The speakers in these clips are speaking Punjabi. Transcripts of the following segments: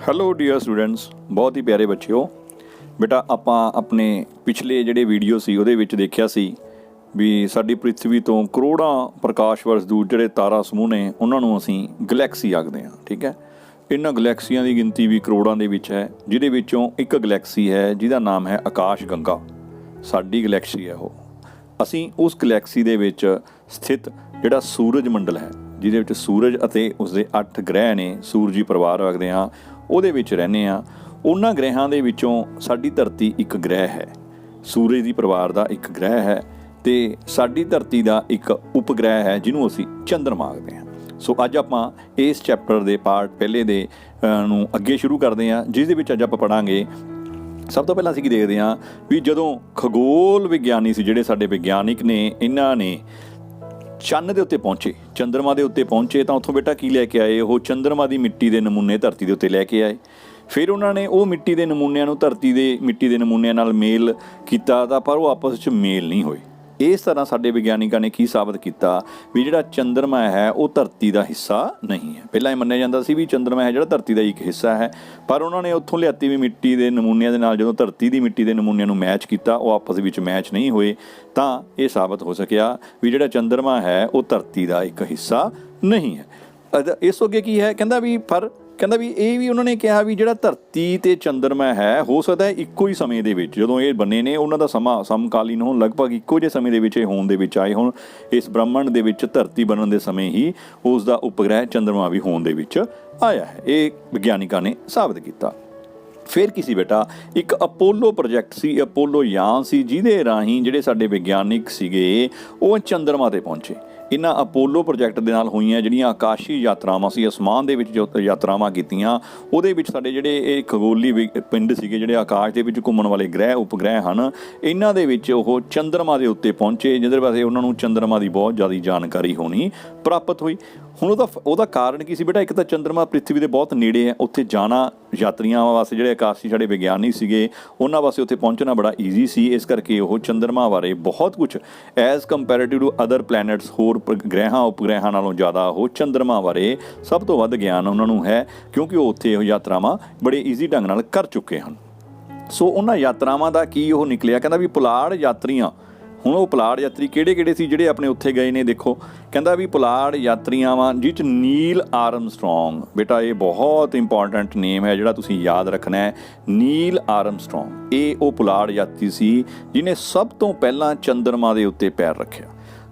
ਹੈਲੋ ਡੀਅਰ ਸਟੂਡੈਂਟਸ, ਬਹੁਤ ਹੀ ਪਿਆਰੇ ਬੱਚਿਓ। ਬੇਟਾ ਆਪਾਂ ਆਪਣੇ ਪਿਛਲੇ ਜਿਹੜੇ ਵੀਡੀਓ ਸੀ ਉਹਦੇ ਵਿੱਚ ਦੇਖਿਆ ਸੀ ਵੀ ਸਾਡੀ ਪ੍ਰਿਥਵੀ ਤੋਂ ਕਰੋੜਾਂ ਪ੍ਰਕਾਸ਼ ਵਰਸ਼ ਦੂਰ ਜਿਹੜੇ ਤਾਰਾ ਸਮੂਹ ਨੇ ਉਹਨਾਂ ਨੂੰ ਅਸੀਂ ਗਲੈਕਸੀ ਆਖਦੇ ਹਾਂ। ਠੀਕ ਹੈ, ਇਹਨਾਂ ਗਲੈਕਸੀਆਂ ਦੀ ਗਿਣਤੀ ਵੀ ਕਰੋੜਾਂ ਦੇ ਵਿੱਚ ਹੈ, ਜਿਹਦੇ ਵਿੱਚੋਂ ਇੱਕ ਗਲੈਕਸੀ ਹੈ ਜਿਹਦਾ ਨਾਮ ਹੈ ਆਕਾਸ਼ ਗੰਗਾ। ਸਾਡੀ ਗਲੈਕਸੀ ਹੈ ਉਹ। ਅਸੀਂ ਉਸ ਗਲੈਕਸੀ ਦੇ ਵਿੱਚ ਸਥਿਤ ਜਿਹੜਾ ਸੂਰਜ ਮੰਡਲ ਹੈ, ਜਿਹਦੇ ਵਿੱਚ ਸੂਰਜ ਅਤੇ ਉਸਦੇ 8 ਗ੍ਰਹਿ ਨੇ, ਸੂਰਜੀ ਪਰਿਵਾਰ ਆਖਦੇ ਹਾਂ, ਉਹਦੇ ਵਿੱਚ ਰਹਿੰਦੇ ਹਾਂ। ਉਹਨਾਂ ਗ੍ਰਹਿਾਂ ਦੇ ਵਿੱਚੋਂ ਸਾਡੀ ਧਰਤੀ ਇੱਕ ਗ੍ਰਹਿ ਹੈ, ਸੂਰਜ ਦੀ ਪਰਿਵਾਰ ਦਾ ਇੱਕ ਗ੍ਰਹਿ ਹੈ, ਅਤੇ ਸਾਡੀ ਧਰਤੀ ਦਾ ਇੱਕ ਉਪਗ੍ਰਹਿ ਹੈ ਜਿਹਨੂੰ ਅਸੀਂ ਚੰਦਰਮਾ ਆਖਦੇ ਹਾਂ। ਸੋ ਅੱਜ ਆਪਾਂ ਇਸ ਚੈਪਟਰ ਦੇ ਪਾਰਟ ਪਹਿਲੇ ਦੇ ਨੂੰ ਅੱਗੇ ਸ਼ੁਰੂ ਕਰਦੇ ਹਾਂ, ਜਿਸ ਦੇ ਵਿੱਚ ਅੱਜ ਆਪਾਂ ਪੜ੍ਹਾਂਗੇ। ਸਭ ਤੋਂ ਪਹਿਲਾਂ ਅਸੀਂ ਕੀ ਦੇਖਦੇ ਹਾਂ ਵੀ ਜਦੋਂ ਖਗੋਲ ਵਿਗਿਆਨੀ ਸੀ, ਜਿਹੜੇ ਸਾਡੇ ਵਿਗਿਆਨਿਕ ਨੇ, ਇਹਨਾਂ ਨੇ ਚੰਨ ਦੇ ਉੱਤੇ ਪਹੁੰਚੇ, ਚੰਦਰਮਾ ਦੇ ਉੱਤੇ ਪਹੁੰਚੇ, ਤਾਂ ਉੱਥੋਂ ਬੇਟਾ ਕੀ ਲੈ ਕੇ ਆਏ? ਉਹ ਚੰਦਰਮਾ ਦੀ ਮਿੱਟੀ ਦੇ ਨਮੂਨੇ ਧਰਤੀ ਦੇ ਉੱਤੇ ਲੈ ਕੇ ਆਏ। ਫਿਰ ਉਹਨਾਂ ਨੇ ਉਹ ਮਿੱਟੀ ਦੇ ਨਮੂਨਿਆਂ ਨੂੰ ਧਰਤੀ ਦੇ ਮਿੱਟੀ ਦੇ ਨਮੂਨਿਆਂ ਨਾਲ ਮੇਲ ਕੀਤਾ, ਤਾਂ ਪਰ ਉਹ ਆਪਸ ਵਿੱਚ ਮੇਲ ਨਹੀਂ ਹੋਏ। ਇਸ ਤਰ੍ਹਾਂ ਸਾਡੇ ਵਿਗਿਆਨਿਕਾਂ ਨੇ ਕੀ ਸਾਬਤ ਕੀਤਾ ਵੀ ਜਿਹੜਾ ਚੰਦਰਮਾ ਹੈ ਉਹ ਧਰਤੀ ਦਾ ਹਿੱਸਾ ਨਹੀਂ ਹੈ। ਪਹਿਲਾਂ ਇਹ ਮੰਨਿਆ ਜਾਂਦਾ ਸੀ ਵੀ ਚੰਦਰਮਾ ਹੈ ਜਿਹੜਾ ਧਰਤੀ ਦਾ ਇੱਕ ਹਿੱਸਾ ਹੈ, ਪਰ ਉਹਨਾਂ ਨੇ ਉੱਥੋਂ ਲਿਆਤੀ ਵੀ ਮਿੱਟੀ ਦੇ ਨਮੂਨਿਆਂ ਦੇ ਨਾਲ ਜਦੋਂ ਧਰਤੀ ਦੀ ਮਿੱਟੀ ਦੇ ਨਮੂਨਿਆਂ ਨੂੰ ਮੈਚ ਕੀਤਾ, ਉਹ ਆਪਸ ਵਿੱਚ ਮੈਚ ਨਹੀਂ ਹੋਏ, ਤਾਂ ਇਹ ਸਾਬਤ ਹੋ ਸਕਿਆ ਵੀ ਜਿਹੜਾ ਚੰਦਰਮਾ ਹੈ ਉਹ ਧਰਤੀ ਦਾ ਇੱਕ ਹਿੱਸਾ ਨਹੀਂ ਹੈ। ਇਸ ਅੱਗੇ ਕੀ ਹੈ? ਕਹਿੰਦਾ ਵੀ ਇਹ ਵੀ ਉਹਨਾਂ ਨੇ ਕਿਹਾ ਵੀ ਜਿਹੜਾ ਧਰਤੀ ਅਤੇ ਚੰਦਰਮਾ ਹੈ, ਹੋ ਸਕਦਾ ਹੈ ਇੱਕੋ ਹੀ ਸਮੇਂ ਦੇ ਵਿੱਚ ਜਦੋਂ ਇਹ ਬਣੇ ਨੇ, ਉਹਨਾਂ ਦਾ ਸਮਾਂ ਸਮਕਾਲੀਨ ਹੋਣ, ਲਗਭਗ ਇੱਕੋ ਜਿਹੇ ਸਮੇਂ ਦੇ ਵਿੱਚ ਇਹ ਹੋਣ ਦੇ ਵਿੱਚ ਆਏ ਹੋਣ। ਇਸ ਬ੍ਰਹਮੰਡ ਦੇ ਵਿੱਚ ਧਰਤੀ ਬਣਨ ਦੇ ਸਮੇਂ ਹੀ ਉਸ ਦਾ ਉਪਗ੍ਰਹਿ ਚੰਦਰਮਾ ਵੀ ਹੋਣ ਦੇ ਵਿੱਚ ਆਇਆ ਹੈ। ਇਹ ਵਿਗਿਆਨਿਕਾਂ ਨੇ ਸਾਬਤ ਕੀਤਾ। ਫਿਰ ਕੀ ਸੀ ਬੇਟਾ? ਇੱਕ ਅਪੋਲੋ ਪ੍ਰੋਜੈਕਟ ਸੀ, ਅਪੋਲੋ ਯਾਨ ਸੀ, ਜਿਹਦੇ ਰਾਹੀਂ ਜਿਹੜੇ ਸਾਡੇ ਵਿਗਿਆਨਿਕ ਸੀਗੇ ਉਹ ਚੰਦਰਮਾ 'ਤੇ ਪਹੁੰਚੇ। ਇਹਨਾਂ ਅਪੋਲੋ ਪ੍ਰੋਜੈਕਟ ਦੇ ਨਾਲ ਹੋਈਆਂ ਜਿਹੜੀਆਂ ਆਕਾਸ਼ੀ ਯਾਤਰਾਵਾਂ ਸੀ, ਅਸਮਾਨ ਦੇ ਵਿੱਚ ਜੋ ਯਾਤਰਾਵਾਂ ਕੀਤੀਆਂ, ਉਹਦੇ ਵਿੱਚ ਸਾਡੇ ਜਿਹੜੇ ਇਹ ਖਗੋਲੀ ਪਿੰਡ ਸੀਗੇ, ਜਿਹੜੇ ਆਕਾਸ਼ ਦੇ ਵਿੱਚ ਘੁੰਮਣ ਵਾਲੇ ਗ੍ਰਹਿ ਉਪਗ੍ਰਹਿ ਹਨ, ਇਹਨਾਂ ਦੇ ਵਿੱਚ ਉਹ ਚੰਦਰਮਾ ਦੇ ਉੱਤੇ ਪਹੁੰਚੇ, ਜਿਹਦੇ ਵਾਸਤੇ ਉਹਨਾਂ ਨੂੰ ਚੰਦਰਮਾ ਦੀ ਬਹੁਤ ਜ਼ਿਆਦਾ ਜਾਣਕਾਰੀ ਹੋਣੀ ਪ੍ਰਾਪਤ ਹੋਈ। ਹੁਣ ਉਹਦਾ ਕਾਰਨ ਕੀ ਸੀ ਬੇਟਾ? ਇੱਕ ਤਾਂ ਚੰਦਰਮਾ ਪ੍ਰਿਥਵੀ ਦੇ ਬਹੁਤ ਨੇੜੇ ਹੈ, ਉੱਥੇ ਜਾਣਾ ਯਾਤਰੀਆਂ ਵਾਸਤੇ, ਜਿਹੜੇ ਆਕਾਸ਼ੀ ਸਾਡੇ ਵਿਗਿਆਨੀ ਸੀਗੇ, ਉਹਨਾਂ ਵਾਸਤੇ ਉੱਥੇ ਪਹੁੰਚਣਾ ਬੜਾ ਈਜ਼ੀ ਸੀ। ਇਸ ਕਰਕੇ ਉਹ ਚੰਦਰਮਾ ਬਾਰੇ ਬਹੁਤ ਕੁਝ as comparative to other planets, ਹੋਰ ਗ੍ਰਹਿਾਂ ਉਪਗ੍ਰਹਿਾਂ ਨਾਲੋਂ ਜ਼ਿਆਦਾ ਉਹ ਚੰਦਰਮਾ ਬਾਰੇ ਸਭ ਤੋਂ ਵੱਧ ਗਿਆਨ ਉਹਨਾਂ ਨੂੰ ਹੈ, ਕਿਉਂਕਿ ਉਹ ਉੱਥੇ ਉਹ ਯਾਤਰਾਵਾਂ ਬੜੇ ਈਜ਼ੀ ਢੰਗ ਨਾਲ ਕਰ ਚੁੱਕੇ ਹਨ। ਸੋ ਉਹਨਾਂ ਯਾਤਰਾਵਾਂ ਦਾ ਕੀ ਉਹ ਨਿਕਲਿਆ? ਕਹਿੰਦਾ ਵੀ ਪੁਲਾੜ ਯਾਤਰੀਆਂ, ਹੁਣ ਉਹ ਪੁਲਾੜ ਯਾਤਰੀ ਕਿਹੜੇ ਸੀ ਜਿਹੜੇ ਆਪਣੇ ਉੱਥੇ ਗਏ ਨੇ? ਦੇਖੋ, ਕਹਿੰਦਾ ਵੀ ਪੁਲਾੜ ਯਾਤਰੀਆਂ ਵਾਂ ਜਿਹ 'ਚ ਨੀਲ ਆਰਮਸਟਰੋਂਗ, ਬੇਟਾ ਇਹ ਬਹੁਤ ਇੰਪੋਰਟੈਂਟ ਨੇਮ ਹੈ ਜਿਹੜਾ ਤੁਸੀਂ ਯਾਦ ਰੱਖਣਾ ਹੈ। ਨੀਲ ਆਰਮਸਟਰੋਂਗ ਇਹ ਉਹ ਪੁਲਾੜ ਯਾਤਰੀ ਸੀ ਜਿਹਨੇ ਸਭ ਤੋਂ ਪਹਿਲਾਂ ਚੰਦਰਮਾ ਦੇ ਉੱਤੇ ਪੈਰ ਰੱਖਿਆ।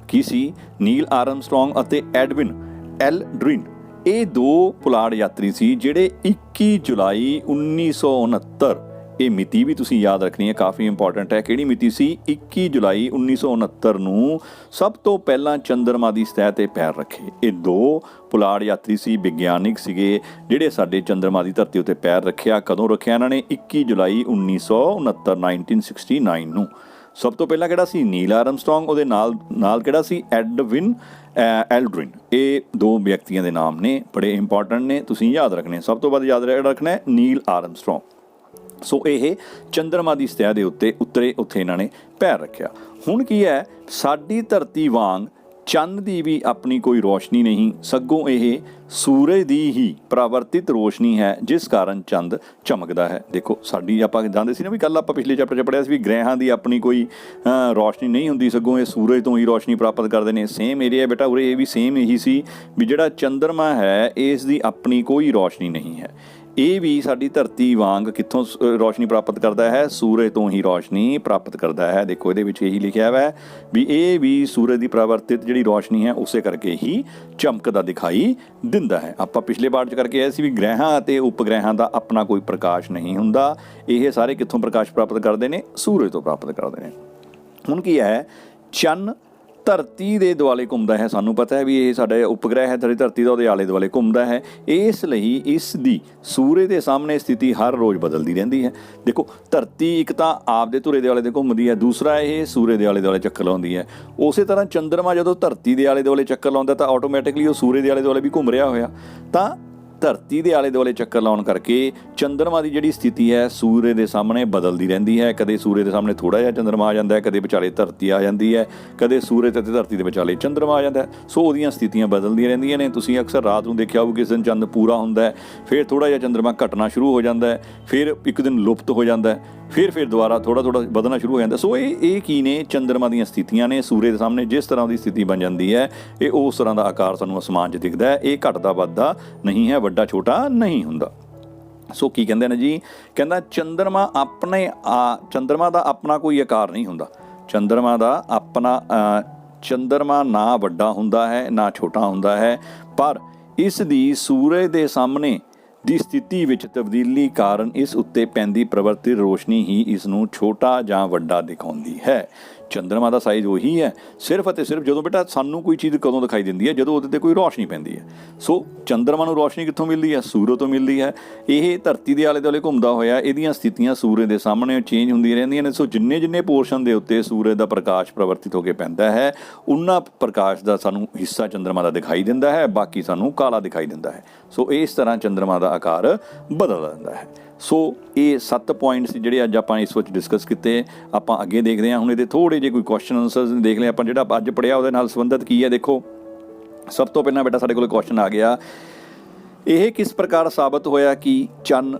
ਕੀ ਸੀ? ਨੀਲ ਆਰਮਸਟਰੋਂਗ ਅਤੇ ਐਡਵਿਨ ਐਲਡਰਿਨ, ਇਹ ਦੋ ਪੁਲਾੜ ਯਾਤਰੀ ਸੀ ਜਿਹੜੇ 21 ਜੁਲਾਈ 1969, ਇਹ ਮਿਤੀ ਵੀ ਤੁਸੀਂ ਯਾਦ ਰੱਖਣੀ ਹੈ, ਕਾਫੀ ਇੰਪੋਰਟੈਂਟ ਹੈ। ਕਿਹੜੀ ਮਿਤੀ ਸੀ? 21 ਜੁਲਾਈ 1969 ਨੂੰ ਸਭ ਤੋਂ ਪਹਿਲਾਂ ਚੰਦਰਮਾ ਦੀ ਸਤਹਿ 'ਤੇ ਪੈਰ ਰੱਖੇ। ਇਹ ਦੋ ਪੁਲਾੜ ਯਾਤਰੀ ਸੀ, ਵਿਗਿਆਨਿਕ ਸੀਗੇ, ਜਿਹੜੇ ਸਾਡੇ ਚੰਦਰਮਾ ਦੀ ਧਰਤੀ ਉੱਤੇ ਪੈਰ ਰੱਖਿਆ। ਕਦੋਂ ਰੱਖਿਆ ਇਹਨਾਂ ਨੇ? 21 ਜੁਲਾਈ 1969 ਨੂੰ। ਸਭ ਤੋਂ ਪਹਿਲਾਂ ਕਿਹੜਾ ਸੀ? ਨੀਲ ਆਰਮਸਟਰੋਂਗ, ਉਹਦੇ ਨਾਲ ਕਿਹੜਾ ਸੀ? ਐਡਵਿਨ ਐਲਡਰਿਨ। ਇਹ ਦੋ ਵਿਅਕਤੀਆਂ ਦੇ ਨਾਮ ਨੇ, ਬੜੇ ਇੰਪੋਰਟੈਂਟ ਨੇ, ਤੁਸੀਂ ਯਾਦ ਰੱਖਣੇ। ਸਭ ਤੋਂ ਵੱਧ ਯਾਦ ਰੱਖਣਾ ਹੈ ਨੀਲ ਆਰਮਸਟਰੋਂਗ। ਸੋ ਇਹ ਚੰਦਰਮਾ ਦੀ ਸਤਹਿ ਦੇ ਉੱਤੇ ਉਤਰੇ, ਉੱਥੇ ਇਹਨਾਂ ਨੇ ਪੈਰ ਰੱਖਿਆ। ਹੁਣ ਕੀ ਹੈ? ਸਾਡੀ ਧਰਤੀ ਵਾਂਗ ਚੰਨ ਦੀ ਵੀ ਆਪਣੀ ਕੋਈ ਰੋਸ਼ਨੀ ਨਹੀਂ, ਸਗੋਂ ਇਹ ਸੂਰਜ ਦੀ ਹੀ ਪਰਾਵਰਤਿਤ ਰੋਸ਼ਨੀ ਹੈ, ਜਿਸ ਕਾਰਨ ਚੰਦ ਚਮਕਦਾ ਹੈ। ਦੇਖੋ, ਸਾਡੀ ਆਪਾਂ ਜਾਣਦੇ ਸੀ ਨਾ ਵੀ ਕੱਲ੍ਹ ਆਪਾਂ ਪਿਛਲੇ ਚੈਪਟਰ 'ਚ ਪੜ੍ਹਿਆ ਸੀ ਵੀ ਗ੍ਰਹਿਾਂ ਦੀ ਆਪਣੀ ਕੋਈ ਰੋਸ਼ਨੀ ਨਹੀਂ ਹੁੰਦੀ, ਸਗੋਂ ਇਹ ਸੂਰਜ ਤੋਂ ਹੀ ਰੋਸ਼ਨੀ ਪ੍ਰਾਪਤ ਕਰਦੇ ਨੇ। ਸੇਮ ਏਰੀਆ ਬੇਟਾ ਉਰੇ ਇਹ ਵੀ ਸੇਮ ਇਹੀ ਸੀ ਵੀ ਜਿਹੜਾ ਚੰਦਰਮਾ ਹੈ ਇਸ ਦੀ ਆਪਣੀ ਕੋਈ ਰੋਸ਼ਨੀ ਨਹੀਂ ਹੈ। ਇਹ ਵੀ ਸਾਡੀ ਧਰਤੀ ਵਾਂਗ ਕਿੱਥੋਂ ਰੋਸ਼ਨੀ ਪ੍ਰਾਪਤ ਕਰਦਾ ਹੈ? ਸੂਰਜ ਤੋਂ ਹੀ ਰੋਸ਼ਨੀ ਪ੍ਰਾਪਤ ਕਰਦਾ ਹੈ। ਦੇਖੋ, ਇਹਦੇ ਵਿੱਚ ਇਹੀ ਲਿਖਿਆ ਹੋਇਆ ਹੈ ਵੀ ਇਹ ਵੀ ਸੂਰਜ ਦੀ ਪਰਾਵਰਤਿਤ ਜਿਹੜੀ ਰੋਸ਼ਨੀ ਹੈ ਉਸੇ ਕਰਕੇ ਹੀ ਚਮਕਦਾ ਦਿਖਾਈ ਦਿੰਦਾ ਹੈ। ਆਪਾਂ ਪਿਛਲੇ ਪਾਰਟ 'ਚ ਕਰਕੇ ਆਏ ਸੀ ਵੀ ਗ੍ਰਹਿਾਂ ਅਤੇ ਉਪਗ੍ਰਹਿਾਂ ਦਾ ਆਪਣਾ ਕੋਈ ਪ੍ਰਕਾਸ਼ ਨਹੀਂ ਹੁੰਦਾ, ਇਹ ਸਾਰੇ ਕਿੱਥੋਂ ਪ੍ਰਕਾਸ਼ ਪ੍ਰਾਪਤ ਕਰਦੇ ਨੇ? ਸੂਰਜ ਤੋਂ ਪ੍ਰਾਪਤ ਕਰਦੇ ਨੇ। ਹੁਣ ਕੀ ਹੈ? ਚੰਨ ਧਰਤੀ ਦੇ ਦੁਆਲੇ ਘੁੰਮਦਾ ਹੈ, ਸਾਨੂੰ ਪਤਾ ਹੈ ਵੀ ਇਹ ਸਾਡਾ ਉਪਗ੍ਰਹਿ ਹੈ, ਧਰਤੀ ਦਾ ਉਹਦੇ ਆਲੇ ਦੁਆਲੇ ਘੁੰਮਦਾ ਹੈ। ਇਸ ਲਈ ਇਸ ਦੀ ਸੂਰਜ ਦੇ ਸਾਹਮਣੇ ਸਥਿਤੀ ਹਰ ਰੋਜ਼ ਬਦਲਦੀ ਰਹਿੰਦੀ ਹੈ। ਦੇਖੋ, ਧਰਤੀ ਇੱਕ ਤਾਂ ਆਪਦੇ ਧੁਰੇ ਦੇ ਆਲੇ 'ਤੇ ਘੁੰਮਦੀ ਹੈ, ਦੂਸਰਾ ਇਹ ਸੂਰਜ ਦੇ ਆਲੇ ਦੁਆਲੇ ਚੱਕਰ ਲਾਉਂਦੀ ਹੈ। ਉਸੇ ਤਰ੍ਹਾਂ ਚੰਦਰਮਾ ਜਦੋਂ ਧਰਤੀ ਦੇ ਆਲੇ ਦੁਆਲੇ ਚੱਕਰ ਲਾਉਂਦਾ ਤਾਂ ਆਟੋਮੈਟਿਕਲੀ ਉਹ ਸੂਰਜ ਦੇ ਆਲੇ ਦੁਆਲੇ ਵੀ ਘੁੰਮ ਰਿਹਾ ਹੋਇਆ। ਤਾਂ ਧਰਤੀ ਦੇ ਆਲੇ ਦੁਆਲੇ ਚੱਕਰ ਲਾਉਣ ਕਰਕੇ ਚੰਦਰਮਾ ਦੀ ਜਿਹੜੀ ਸਥਿਤੀ ਹੈ ਸੂਰਜ ਦੇ ਸਾਹਮਣੇ ਬਦਲਦੀ ਰਹਿੰਦੀ ਹੈ। ਕਦੇ ਸੂਰਜ ਦੇ ਸਾਹਮਣੇ ਥੋੜ੍ਹਾ ਜਿਹਾ ਚੰਦਰਮਾ ਆ ਜਾਂਦਾ ਹੈ, ਕਦੇ ਵਿਚਾਲੇ ਧਰਤੀ ਆ ਜਾਂਦੀ ਹੈ, ਕਦੇ ਸੂਰਜ ਅਤੇ ਧਰਤੀ ਦੇ ਵਿਚਾਲੇ ਚੰਦਰਮਾ ਆ ਜਾਂਦਾ ਹੈ। ਸੋ ਉਹਦੀਆਂ ਸਥਿਤੀਆਂ ਬਦਲਦੀਆਂ ਰਹਿੰਦੀਆਂ ਨੇ। ਤੁਸੀਂ ਅਕਸਰ ਰਾਤ ਨੂੰ ਦੇਖਿਆ ਹੋਊ, ਕਿਸੇ ਦਿਨ ਚੰਦ ਪੂਰਾ ਹੁੰਦਾ ਹੈ, ਫਿਰ ਥੋੜ੍ਹਾ ਜਿਹਾ ਚੰਦਰਮਾ ਘਟਣਾ ਸ਼ੁਰੂ ਹੋ ਜਾਂਦਾ ਹੈ, ਫਿਰ ਇੱਕ ਦਿਨ ਲੁਪਤ ਹੋ ਜਾਂਦਾ ਹੈ, ਫਿਰ ਦੁਬਾਰਾ ਥੋੜ੍ਹਾ ਵਧਣਾ ਸ਼ੁਰੂ ਹੋ ਜਾਂਦਾ। ਸੋ ਇਹ ਕੀ ਨੇ? ਚੰਦਰਮਾ ਦੀਆਂ ਸਥਿਤੀਆਂ ਨੇ। ਸੂਰਜ ਦੇ ਸਾਹਮਣੇ ਜਿਸ ਤਰ੍ਹਾਂ ਦੀ ਸਥਿਤੀ ਬਣ ਜਾਂਦੀ ਹੈ, ਇਹ ਉਸ ਤਰ੍ਹਾਂ ਦਾ ਆਕਾਰ ਸਾਨੂੰ ਅਸਮਾਨ 'ਚ ਦਿਖਦਾ ਹੈ। ਇਹ ਘਟਦਾ ਵੱਧਦਾ ਨਹੀਂ ਹੈ, ਵੱਡਾ ਛੋਟਾ ਨਹੀਂ ਹੁੰਦਾ। ਸੋ ਕੀ ਕਹਿੰਦੇ ਨੇ ਜੀ? ਕਹਿੰਦਾ ਚੰਦਰਮਾ ਦਾ ਆਪਣਾ ਕੋਈ ਆਕਾਰ ਨਹੀਂ ਹੁੰਦਾ। ਚੰਦਰਮਾ ਨਾ ਵੱਡਾ ਹੁੰਦਾ ਹੈ ਨਾ ਛੋਟਾ ਹੁੰਦਾ ਹੈ, ਪਰ ਇਸ ਦੀ ਸੂਰਜ ਦੇ ਸਾਹਮਣੇ ਦੀ ਸਥਿਤੀ ਵਿੱਚ ਤਬਦੀਲੀ ਕਾਰਨ ਇਸ ਉੱਤੇ ਪੈਂਦੀ ਪ੍ਰਵਰਤਿਤ ਰੋਸ਼ਨੀ ਹੀ ਇਸ ਨੂੰ ਛੋਟਾ ਜਾਂ ਵੱਡਾ ਦਿਖਾਉਂਦੀ ਹੈ। ਚੰਦਰਮਾ ਦਾ ਸਾਈਜ਼ ਉਹੀ ਹੈ, ਸਿਰਫ ਅਤੇ ਸਿਰਫ ਜਦੋਂ ਬੇਟਾ ਸਾਨੂੰ ਕੋਈ ਚੀਜ਼ ਕਦੋਂ ਦਿਖਾਈ ਦਿੰਦੀ ਹੈ? ਜਦੋਂ ਉਹਦੇ 'ਤੇ ਕੋਈ ਰੋਸ਼ਨੀ ਪੈਂਦੀ ਹੈ। ਸੋ ਚੰਦਰਮਾ ਨੂੰ ਰੋਸ਼ਨੀ ਕਿੱਥੋਂ ਮਿਲਦੀ ਹੈ? ਸੂਰਜ ਤੋਂ ਮਿਲਦੀ ਹੈ। ਇਹ ਧਰਤੀ ਦੇ ਆਲੇ ਦੁਆਲੇ ਘੁੰਮਦਾ ਹੋਇਆ, ਇਹਦੀਆਂ ਸਥਿਤੀਆਂ ਸੂਰਜ ਦੇ ਸਾਹਮਣੇ ਚੇਂਜ ਹੁੰਦੀਆਂ ਰਹਿੰਦੀਆਂ ਨੇ। ਸੋ ਜਿੰਨੇ ਪੋਰਸ਼ਨ ਦੇ ਉੱਤੇ ਸੂਰਜ ਦਾ ਪ੍ਰਕਾਸ਼ ਪ੍ਰਵਰਤਿਤ ਹੋ ਕੇ ਪੈਂਦਾ ਹੈ, ਉਹਨਾਂ ਪ੍ਰਕਾਸ਼ ਦਾ ਸਾਨੂੰ ਹਿੱਸਾ ਚੰਦਰਮਾ ਦਾ ਦਿਖਾਈ ਦਿੰਦਾ ਹੈ, ਬਾਕੀ ਸਾਨੂੰ ਕਾਲਾ ਦਿਖਾਈ ਦਿੰਦਾ ਹੈ। ਸੋ ਇਸ ਤਰ੍ਹਾਂ ਚੰਦਰਮਾ ਦਾ ਆਕਾਰ ਬਦਲ ਜਾਂਦਾ ਹੈ। ਸੋ ਇਹ 7 ਪੁਆਇੰਟਸ ਜਿਹੜੇ ਅੱਜ ਆਪਾਂ ਇਸ ਵਿੱਚ ਡਿਸਕਸ ਕੀਤੇ। ਆਪਾਂ ਅੱਗੇ ਦੇਖਦੇ ਹਾਂ ਹੁਣ ਇਹਦੇ ਥੋੜ੍ਹੇ ਜਿਹੇ ਕੋਈ ਕੁਐਸਚਨ ਆਨਸਰਸ ਦੇਖ ਲਏ ਆਪਾਂ। ਜਿਹੜਾ ਅੱਜ ਪੜ੍ਹਿਆ ਉਹਦੇ ਨਾਲ ਸੰਬੰਧਿਤ ਕੀ ਹੈ? ਦੇਖੋ, ਸਭ ਤੋਂ ਪਹਿਲਾਂ ਬੇਟਾ ਸਾਡੇ ਕੋਲ ਕੁਐਸਚਨ ਆ ਗਿਆ, ਇਹ ਕਿਸ ਪ੍ਰਕਾਰ ਸਾਬਤ ਹੋਇਆ ਕਿ ਚੰਨ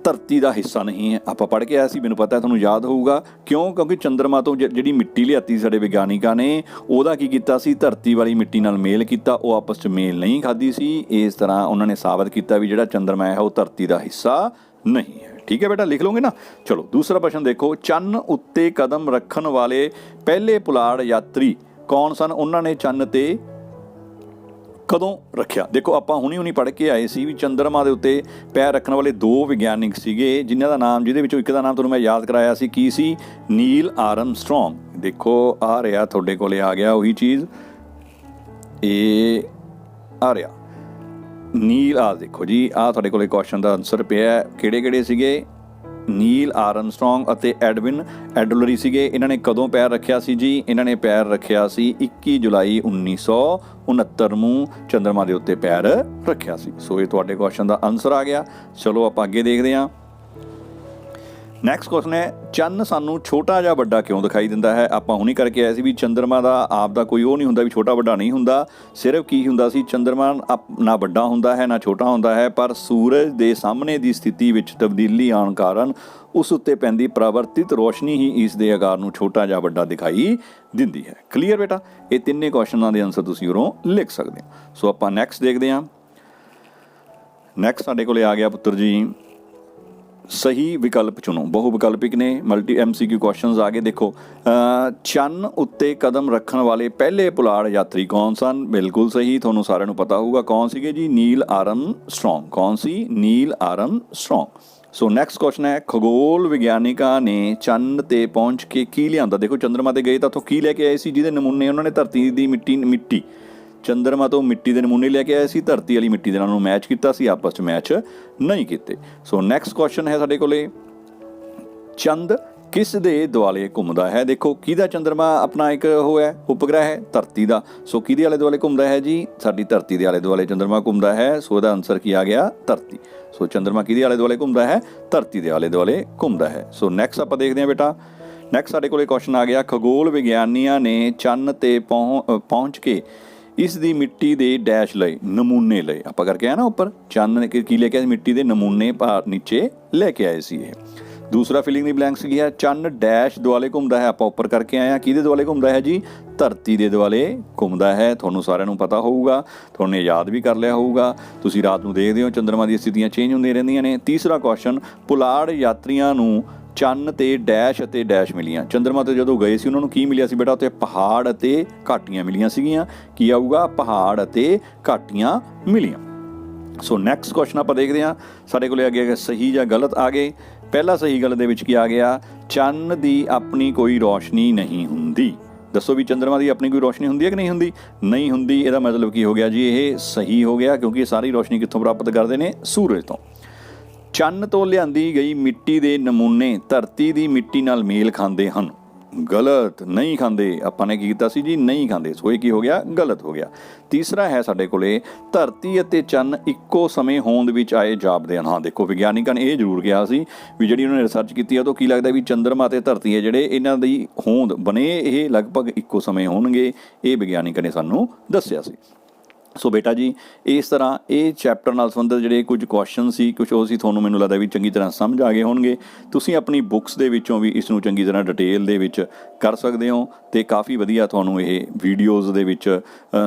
ਧਰਤੀ ਦਾ ਹਿੱਸਾ ਨਹੀਂ ਹੈ? ਆਪਾਂ ਪੜ੍ਹ ਕੇ ਆਇਆ ਸੀ, ਮੈਨੂੰ ਪਤਾ ਤੁਹਾਨੂੰ ਯਾਦ ਹੋਊਗਾ। ਕਿਉਂਕਿ ਚੰਦਰਮਾ ਤੋਂ ਜਿਹੜੀ ਮਿੱਟੀ ਲਿਆਤੀ ਸਾਡੇ ਵਿਗਿਆਨਿਕਾਂ ਨੇ, ਉਹਦਾ ਕੀ ਕੀਤਾ ਸੀ? ਧਰਤੀ ਵਾਲੀ ਮਿੱਟੀ ਨਾਲ ਮੇਲ ਕੀਤਾ। ਉਹ ਆਪਸ 'ਚ ਮੇਲ ਨਹੀਂ ਖਾਦੀ ਸੀ। ਇਸ ਤਰ੍ਹਾਂ ਉਹਨਾਂ ਨੇ ਸਾਬਤ ਕੀਤਾ ਵੀ ਜਿਹੜਾ ਚੰਦਰਮਾ ਹੈ ਉਹ ਧਰਤੀ ਦਾ ਹਿੱਸਾ ਨਹੀਂ ਹੈ। ਠੀਕ ਹੈ ਬੇਟਾ, ਲਿਖ ਲਓਗੇ ਨਾ? ਚਲੋ ਦੂਸਰਾ ਪ੍ਰਸ਼ਨ ਦੇਖੋ, ਚੰਨ ਉੱਤੇ ਕਦਮ ਰੱਖਣ ਵਾਲੇ ਪਹਿਲੇ ਪੁਲਾੜ ਯਾਤਰੀ ਕੌਣ ਸਨ? ਉਹਨਾਂ ਨੇ ਚੰਨ 'ਤੇ ਕਦੋਂ ਰੱਖਿਆ? ਦੇਖੋ, ਆਪਾਂ ਹੁਣੀ ਪੜ੍ਹ ਕੇ ਆਏ ਸੀ ਵੀ ਚੰਦਰਮਾ ਦੇ ਉੱਤੇ ਪੈਰ ਰੱਖਣ ਵਾਲੇ 2 ਵਿਗਿਆਨਿਕ ਸੀਗੇ, ਜਿਨ੍ਹਾਂ ਦਾ ਨਾਮ, ਜਿਹਦੇ ਵਿੱਚੋਂ ਇੱਕ ਦਾ ਨਾਮ ਤੁਹਾਨੂੰ ਮੈਂ ਯਾਦ ਕਰਾਇਆ ਸੀ, ਕੀ ਸੀ? ਨੀਲ ਆਰਮਸਟਰੋਂਗ। ਦੇਖੋ ਆ ਰਿਹਾ ਤੁਹਾਡੇ ਕੋਲੇ, ਆ ਗਿਆ ਉਹੀ ਚੀਜ਼, ਇਹ ਆ ਰਿਹਾ ਨੀਲ। ਆ ਦੇਖੋ ਜੀ, ਆ ਤੁਹਾਡੇ ਕੋਲੇ ਕੁਐਸਚਨ ਦਾ ਆਨਸਰ ਪਿਆ। ਕਿਹੜੇ ਸੀਗੇ? ਨੀਲ ਆਰਮਸਟਰੋਂਗ ਅਤੇ ਐਡਵਿਨ ਐਡਲਰੀ ਸੀਗੇ। ਇਹਨਾਂ ਨੇ ਕਦੋਂ ਪੈਰ ਰੱਖਿਆ ਸੀ ਜੀ? ਇਹਨਾਂ ਨੇ ਪੈਰ ਰੱਖਿਆ ਸੀ 21 ਜੁਲਾਈ 1969 ਨੂੰ ਚੰਦਰਮਾ ਦੇ ਉੱਤੇ ਪੈਰ ਰੱਖਿਆ ਸੀ। ਸੋ ਇਹ ਤੁਹਾਡੇ ਕੁਐਸਚਨ ਦਾ ਆਨਸਰ ਆ ਗਿਆ। ਚਲੋ ਆਪਾਂ ਅੱਗੇ ਦੇਖਦੇ ਹਾਂ। ਨੈਕਸਟ ਕੁਐਸਚਨ ਹੈ, ਚੰਨ ਸਾਨੂੰ ਛੋਟਾ ਜਾਂ ਵੱਡਾ ਕਿਉਂ ਦਿਖਾਈ ਦਿੰਦਾ ਹੈ? ਆਪਾਂ ਹੁਣੀ ਕਰਕੇ ਆਏ ਸੀ ਵੀ ਚੰਦਰਮਾ ਦਾ ਆਪ ਦਾ ਕੋਈ ਉਹ ਨਹੀਂ ਹੁੰਦਾ ਵੀ ਛੋਟਾ ਵੱਡਾ ਨਹੀਂ ਹੁੰਦਾ। ਸਿਰਫ ਕੀ ਹੁੰਦਾ ਸੀ? ਚੰਦਰਮਾ ਨਾ ਵੱਡਾ ਹੁੰਦਾ ਹੈ ਨਾ ਛੋਟਾ ਹੁੰਦਾ ਹੈ, ਪਰ ਸੂਰਜ ਦੇ ਸਾਹਮਣੇ ਦੀ ਸਥਿਤੀ ਵਿੱਚ ਤਬਦੀਲੀ ਆਉਣ ਕਾਰਨ ਉਸ ਉੱਤੇ ਪੈਂਦੀ ਪਰਾਵਰਤਿਤ ਰੋਸ਼ਨੀ ਹੀ ਇਸ ਦੇ ਆਕਾਰ ਨੂੰ ਛੋਟਾ ਜਾਂ ਵੱਡਾ ਦਿਖਾਈ ਦਿੰਦੀ ਹੈ। ਕਲੀਅਰ ਬੇਟਾ? ਇਹ ਤਿੰਨੇ ਕੁਐਸਚਨਾਂ ਦੇ ਆਨਸਰ ਤੁਸੀਂ ਉਰੋਂ ਲਿਖ ਸਕਦੇ ਹੋ। ਸੋ ਆਪਾਂ ਨੈਕਸਟ ਦੇਖਦੇ ਹਾਂ। ਨੈਕਸਟ ਸਾਡੇ ਕੋਲੇ ਆ ਗਿਆ ਪੁੱਤਰ ਜੀ, ਸਹੀ ਵਿਕਲਪ ਚੁਣੋ। ਬਹੁ ਵਿਕਲਪਿਕ ਨੇ, ਮਲਟੀ MCQ ਕੁਐਸਚਨਸ ਆ ਗਏ। ਦੇਖੋ, ਚੰਨ ਉੱਤੇ ਕਦਮ ਰੱਖਣ ਵਾਲੇ ਪਹਿਲੇ ਪੁਲਾੜ ਯਾਤਰੀ ਕੌਣ ਸਨ? ਬਿਲਕੁਲ ਸਹੀ, ਤੁਹਾਨੂੰ ਸਾਰਿਆਂ ਨੂੰ ਪਤਾ ਹੋਊਗਾ ਕੌਣ ਸੀਗੇ ਜੀ? ਨੀਲ ਆਰਮਸਟਰੋਂਗ। ਕੌਣ ਸੀ? ਨੀਲ ਆਰਮਸਟਰੋਂਗ। ਸੋ ਨੈਕਸਟ ਕੁਐਸਚਨ ਹੈ, ਖਗੋਲ ਵਿਗਿਆਨਿਕਾਂ ਨੇ ਚੰਨ 'ਤੇ ਪਹੁੰਚ ਕੇ ਕੀ ਲਿਆਂਦਾ? ਦੇਖੋ, ਚੰਦਰਮਾ 'ਤੇ ਗਏ ਤਾਂ ਉੱਥੋਂ ਕੀ ਲੈ ਕੇ ਆਏ ਸੀ? ਜਿਹਦੇ ਨਮੂਨੇ ਉਹਨਾਂ ਨੇ ਧਰਤੀ ਦੀ ਮਿੱਟੀ ਚੰਦਰਮਾ ਤੋਂ ਮਿੱਟੀ ਦੇ ਨਮੂਨੇ ਲੈ ਕੇ ਆਏ ਸੀ, ਧਰਤੀ ਵਾਲੀ ਮਿੱਟੀ ਦੇ ਨਾਲ ਨੂੰ ਮੈਚ ਕੀਤਾ ਸੀ, ਆਪਸ 'ਚ ਮੈਚ ਨਹੀਂ ਕੀਤੇ। ਸੋ ਨੈਕਸਟ ਕੁਐਸਚਨ ਹੈ ਸਾਡੇ ਕੋਲੇ, ਚੰਦ ਕਿਸ ਦੇ ਦੁਆਲੇ ਘੁੰਮਦਾ ਹੈ? ਦੇਖੋ, ਕਿਹਦਾ ਚੰਦਰਮਾ ਆਪਣਾ ਇੱਕ ਉਹ ਹੈ ਉਪਗ੍ਰਹਿ ਹੈ? ਧਰਤੀ ਦਾ। ਸੋ ਕਿਹਦੇ ਆਲੇ ਦੁਆਲੇ ਘੁੰਮਦਾ ਹੈ ਜੀ? ਸਾਡੀ ਧਰਤੀ ਦੇ ਆਲੇ ਦੁਆਲੇ ਚੰਦਰਮਾ ਘੁੰਮਦਾ ਹੈ। ਸੋ ਇਹਦਾ ਆਨਸਰ ਕੀ ਆ ਗਿਆ? ਧਰਤੀ। ਸੋ ਚੰਦਰਮਾ ਕਿਹਦੇ ਆਲੇ ਦੁਆਲੇ ਘੁੰਮਦਾ ਹੈ? ਧਰਤੀ ਦੇ ਆਲੇ ਦੁਆਲੇ ਘੁੰਮਦਾ ਹੈ। ਸੋ ਨੈਕਸਟ ਆਪਾਂ ਦੇਖਦੇ ਹਾਂ ਬੇਟਾ। ਨੈਕਸਟ ਸਾਡੇ ਕੋਲੇ ਕੁਐਸਚਨ ਆ ਗਿਆ, ਖਗੋਲ ਵਿਗਿਆਨੀਆਂ ਨੇ ਚੰਨ 'ਤੇ ਪਹੁੰਚ ਕੇ ਇਸ ਦੀ ਮਿੱਟੀ ਦੇ ਡੈਸ਼ ਲਏ, ਨਮੂਨੇ ਲਏ। ਆਪਾਂ ਕਰਕੇ ਆਏ ਨਾ ਉੱਪਰ, ਚੰਨ ਨੇ ਕੀ ਲੈ ਕੇ ਆਏ? ਮਿੱਟੀ ਦੇ ਨਮੂਨੇ ਨੀਚੇ ਲੈ ਕੇ ਆਏ ਸੀ ਇਹ। ਦੂਸਰਾ ਫਿਲਿੰਗ ਦੀ ਬਲੈਂਕਸ ਕੀ ਹੈ? ਚੰਨ ਡੈਸ਼ ਦੁਆਲੇ ਘੁੰਮਦਾ ਹੈ। ਆਪਾਂ ਉੱਪਰ ਕਰਕੇ ਆਏ ਹਾਂ, ਕਿਹਦੇ ਦੁਆਲੇ ਘੁੰਮਦਾ ਹੈ ਜੀ? ਧਰਤੀ ਦੇ ਦੁਆਲੇ ਘੁੰਮਦਾ ਹੈ। ਤੁਹਾਨੂੰ ਸਾਰਿਆਂ ਨੂੰ ਪਤਾ ਹੋਊਗਾ, ਤੁਹਾਨੂੰ ਯਾਦ ਵੀ ਕਰ ਲਿਆ ਹੋਊਗਾ। ਤੁਸੀਂ ਰਾਤ ਨੂੰ ਦੇਖਦੇ ਹੋ ਚੰਦਰਮਾ ਦੀਆਂ ਸਥਿਤੀਆਂ ਚੇਂਜ ਹੁੰਦੀਆਂ ਰਹਿੰਦੀਆਂ ਨੇ। ਤੀਸਰਾ ਕੁਐਸਚਨ, ਪੁਲਾੜ ਯਾਤਰੀਆਂ ਨੂੰ ਚੰਨ 'ਤੇ ਡੈਸ਼ ਅਤੇ ਡੈਸ਼ ਮਿਲੀਆਂ। ਚੰਦਰਮਾ 'ਤੇ ਜਦੋਂ ਗਏ ਸੀ ਉਹਨਾਂ ਨੂੰ ਕੀ ਮਿਲਿਆ ਸੀ ਬੇਟਾ? ਉੱਥੇ ਪਹਾੜ ਅਤੇ ਘਾਟੀਆਂ ਮਿਲੀਆਂ ਸੀਗੀਆਂ। ਕੀ ਆਊਗਾ? ਪਹਾੜ ਅਤੇ ਘਾਟੀਆਂ ਮਿਲੀਆਂ। ਸੋ ਨੈਕਸਟ ਕੁਐਸਚਨ ਆਪਾਂ ਦੇਖਦੇ ਹਾਂ। ਸਾਡੇ ਕੋਲ ਅੱਗੇ ਸਹੀ ਜਾਂ ਗਲਤ ਆ ਗਏ। ਪਹਿਲਾ ਸਹੀ ਗਲਤ ਦੇ ਵਿੱਚ ਕੀ ਆ ਗਿਆ? ਚੰਨ ਦੀ ਆਪਣੀ ਕੋਈ ਰੋਸ਼ਨੀ ਨਹੀਂ ਹੁੰਦੀ। ਦੱਸੋ ਵੀ ਚੰਦਰਮਾ ਦੀ ਆਪਣੀ ਕੋਈ ਰੋਸ਼ਨੀ ਹੁੰਦੀ ਹੈ ਕਿ ਨਹੀਂ ਹੁੰਦੀ? ਨਹੀਂ ਹੁੰਦੀ। ਇਹਦਾ ਮਤਲਬ ਕੀ ਹੋ ਗਿਆ ਜੀ? ਇਹ ਸਹੀ ਹੋ ਗਿਆ, ਕਿਉਂਕਿ ਇਹ ਸਾਰੀ ਰੋਸ਼ਨੀ ਕਿੱਥੋਂ ਪ੍ਰਾਪਤ ਕਰਦੇ ਨੇ? ਸੂਰਜ ਤੋਂ। ਚੰਨ ਤੋਂ ਲਿਆਂਦੀ ਗਈ ਮਿੱਟੀ ਦੇ ਨਮੂਨੇ ਧਰਤੀ ਦੀ ਮਿੱਟੀ ਨਾਲ ਮੇਲ ਖਾਂਦੇ ਹਨ। ਗਲਤ ਨਹੀਂ ਖਾਂਦੇ। ਆਪਾਂ ਨੇ ਕੀ ਕੀਤਾ ਸੀ ਜੀ, ਨਹੀਂ ਖਾਂਦੇ। ਸੋ ਇਹ ਕੀ ਹੋ ਗਿਆ, ਗਲਤ ਹੋ ਗਿਆ। ਤੀਸਰਾ ਹੈ ਸਾਡੇ ਕੋਲੇ, ਧਰਤੀ ਅਤੇ ਚੰਨ ਇੱਕੋ ਸਮੇਂ ਹੋਂਦ ਵਿੱਚ ਆਏ ਜਾਪਦੇ ਹਨ। ਹਾਂ ਦੇਖੋ, ਵਿਗਿਆਨਿਕਾਂ ਨੇ ਇਹ ਜ਼ਰੂਰ ਕਿਹਾ ਸੀ ਵੀ ਜਿਹੜੀ ਉਹਨਾਂ ਨੇ ਰਿਸਰਚ ਕੀਤੀ ਆ ਤਾਂ ਕੀ ਲੱਗਦਾ ਵੀ ਚੰਦਰਮਾ ਅਤੇ ਧਰਤੀ ਹੈ ਜਿਹੜੇ ਇਹਨਾਂ ਦੀ ਹੋਂਦ ਬਣੇ ਇਹ ਲਗਭਗ ਇੱਕੋ ਸਮੇਂ ਹੋਣਗੇ। ਇਹ ਵਿਗਿਆਨਿਕਾਂ ਨੇ ਸਾਨੂੰ ਦੱਸਿਆ ਸੀ। ਸੋ ਬੇਟਾ ਜੀ, ਇਸ ਤਰ੍ਹਾਂ ਇਹ ਚੈਪਟਰ ਨਾਲ ਸੰਬੰਧਿਤ ਜਿਹੜੇ ਕੁਝ ਕੁਐਸਚਨ ਸੀ, ਕੁਝ ਉਹ ਸੀ, ਤੁਹਾਨੂੰ ਮੈਨੂੰ ਲੱਗਦਾ ਵੀ ਚੰਗੀ ਤਰ੍ਹਾਂ ਸਮਝ ਆ ਗਏ ਹੋਣਗੇ। ਤੁਸੀਂ ਆਪਣੀ ਬੁੱਕਸ ਦੇ ਵਿੱਚੋਂ ਵੀ ਇਸ ਨੂੰ ਚੰਗੀ ਤਰ੍ਹਾਂ ਡਿਟੇਲ ਦੇ ਵਿੱਚ ਕਰ ਸਕਦੇ ਹੋ ਅਤੇ ਕਾਫੀ ਵਧੀਆ ਤੁਹਾਨੂੰ ਇਹ ਵੀਡੀਓਜ਼ ਦੇ ਵਿੱਚ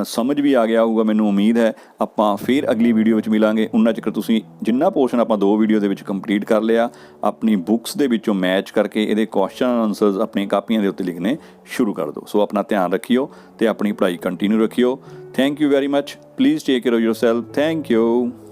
ਸਮਝ ਵੀ ਆ ਗਿਆ ਹੋਊਗਾ, ਮੈਨੂੰ ਉਮੀਦ ਹੈ। ਆਪਾਂ ਫਿਰ ਅਗਲੀ ਵੀਡੀਓ ਵਿੱਚ ਮਿਲਾਂਗੇ। ਉਹਨਾਂ ਚਿਰ ਤੁਸੀਂ ਜਿੰਨਾ ਪੋਰਸ਼ਨ ਆਪਾਂ 2 ਵੀਡੀਓ ਦੇ ਵਿੱਚ ਕੰਪਲੀਟ ਕਰ ਲਿਆ, ਆਪਣੀ ਬੁੱਕਸ ਦੇ ਵਿੱਚੋਂ ਮੈਚ ਕਰਕੇ ਇਹਦੇ ਕੁਐਸਚਨ ਆਨਸਰਸ ਆਪਣੀਆਂ ਕਾਪੀਆਂ ਦੇ ਉੱਤੇ ਲਿਖਣੇ ਸ਼ੁਰੂ ਕਰ ਦਿਓ। ਸੋ ਆਪਣਾ ਧਿਆਨ ਰੱਖਿਓ ਅਤੇ ਆਪਣੀ ਪੜ੍ਹਾਈ ਕੰਟੀਨਿਊ ਰੱਖਿਓ। Thank you very much. Please take care of yourself. Thank you.